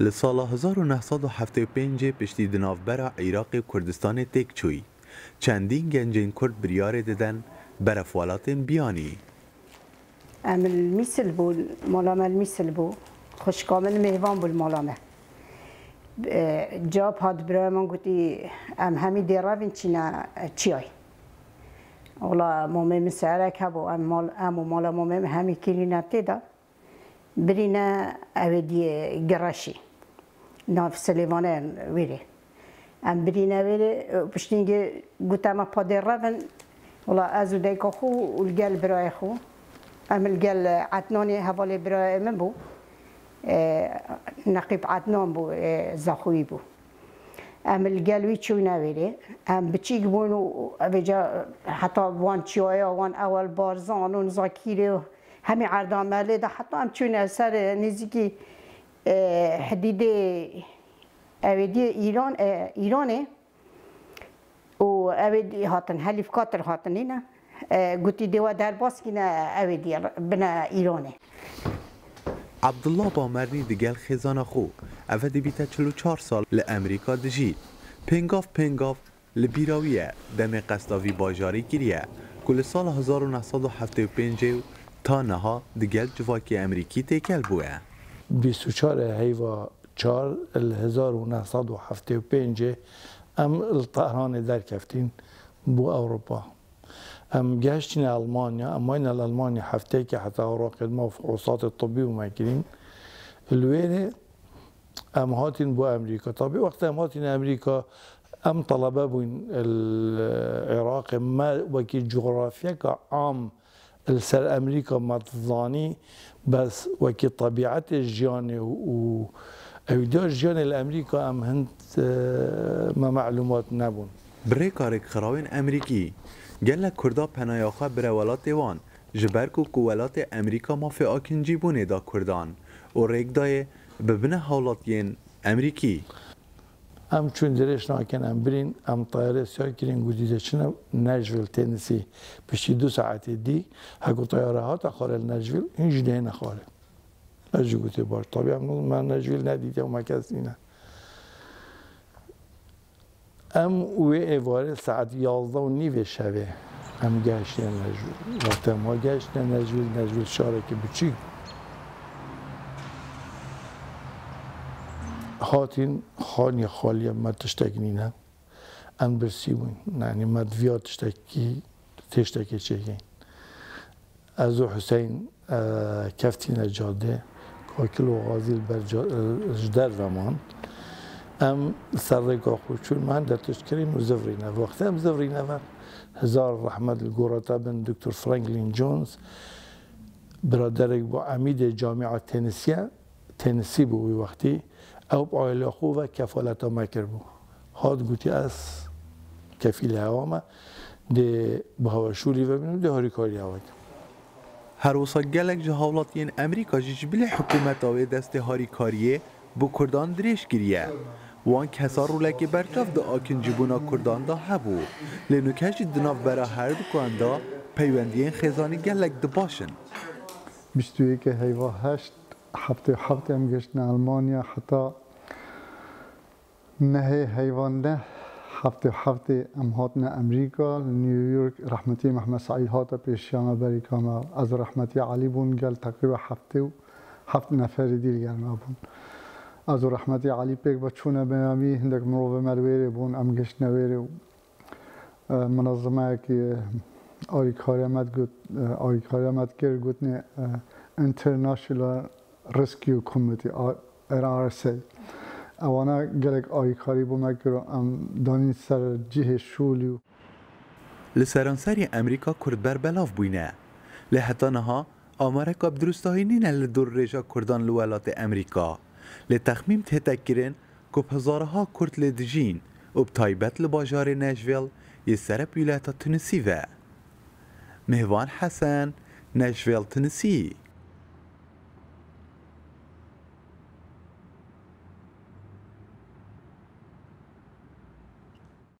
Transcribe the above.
لسال 1975 پشتی دنافبرا عراق و کردستان تک چوی چندین گنجین کرد بریار ددن برفوالاتین بیانی المثل بو مالامه المثل بو خوش کامل مهوان بو مالامه جاب هاد برای من گویی همی دیروین چیای ولی مامی مسئله که با مال مامی همی کلی نبته دا برینه اودی گراشی ناف سلیمانه ویره برینه ویره پشتینگه گوتم پادر روین ولی از دیگه خو الگل برای خو الگل عدنانی حوالی برای من بو نقیب عدنان بو زخوی بو الگلوی چوی نویره بچیک بونو اوجا حتی وان چیایا وان اول بارزان و زاکیره همه عردامله ده حتی هم چون اثر نزدیکی حدید اودی ایرانه و اودی هاتن حلیف کاتر هاتن اینا گوتی دیوا در باس که نه اودی بنا ایرانه عبدالله بامرنی دگل خزانه خو اودی بیتا 44 سال لامریکا دجید پنگاف لبیراویه دم قصداوی باجاری گیریه کل سال 1975 تا نها دگل جواکی امریکی تکل بوه 24 هیوا 4 1975 ام الطهران در کفتین بو اروپا ام گشتین المانیا اما این المانیا هفته که حتی اوراق ما فحوصات الطبي وما كرين الوينه ام هاتين بو امريكا طبي وقت ام هاتين امريكا ام طلبه بوين العراق ما وكي جغرافيا كعام السر امريكا ما تظاني بس وكي طبيعه الجيان و ايديا الجيان الامريكا ام هند ما معلومات نبون بريكارك خراوين امريكي گل کردا پناهخواه بر ولات وان جبرکو کوالات امریکا ما فی آکنجی بونه دا کردان و ریک دای ببنه حالاتین امریکی ام چون درش ناکن ام برین ام طیاره سیار کرین گودیده چنه نشویل تنسی پشتی 2 ساعتی دی هکو طیاره ها تا خاره نشویل این جنه نخاره نجو گوتی باش طبعا من نشویل ندیده و مکس اینه ام وی ایواره ساعت 11:30 شبه ام گشتن نجویل وقتی ما گشتن نجویل شاره که بچیک هاتین خانی خالی ما تشتکنینه ام برسی بوین یعنی ما دویا تشتکی چکین ازو حسین کفتین جاده کاکل و غازیل بر جدر ومان ام سرقا خوشون من در تشکرین و زفرینه وقتی ام زفرینه و هزار رحمت الگوراتا بن دکتر فرانکلین جونز برادرک با عمید جامعه تنسی بوی وقتی او با عائله خو و کفالت ها مکر بو هاد گوتی از کفیل هوامه ده با هواشولی و بینو ده هاری کاری هاوید هر وصا گلک جهاولاتین امریکا جبل حکومت آوی دست هاری کاریه بو کردان دریش گریه وان کسا رولکی برچاف دا آکن جبونا کردان دا هبو لینو کشی دناف برا هر دو کندا پیوندین خزانی گلک دا باشن 21 هیوا 8 هفته هم گشتن المانیا حتی نه هیوان ده هفته هم هاتن امریکا نیویورک رحمتی محمد سعید هاتا پیشیان بریکا از رحمتی علی بون گل تقریبا هفت نفر دیگر ما بون از رحمتی علی پیک بچونه بیامی هندک مروه مرویره بون ام گشت نویره منظمه که آریکاری آمد کرد گوتنه International Rescue Committee RRC اوانا گلک آریکاری بو مکرو ام دانی سر جه شولیو لسرانسری امریکا کرد بر بلاف بوینه لحتا نها آمریکا بدرستایی نینه لدور رجا کردان لولات امریکا لتخمیم تتکرین که هزارها کرد لدجین و بتایبت لباجار نشویل یه سر بیلتا تنسی و مهوان حسن نشویل تنسی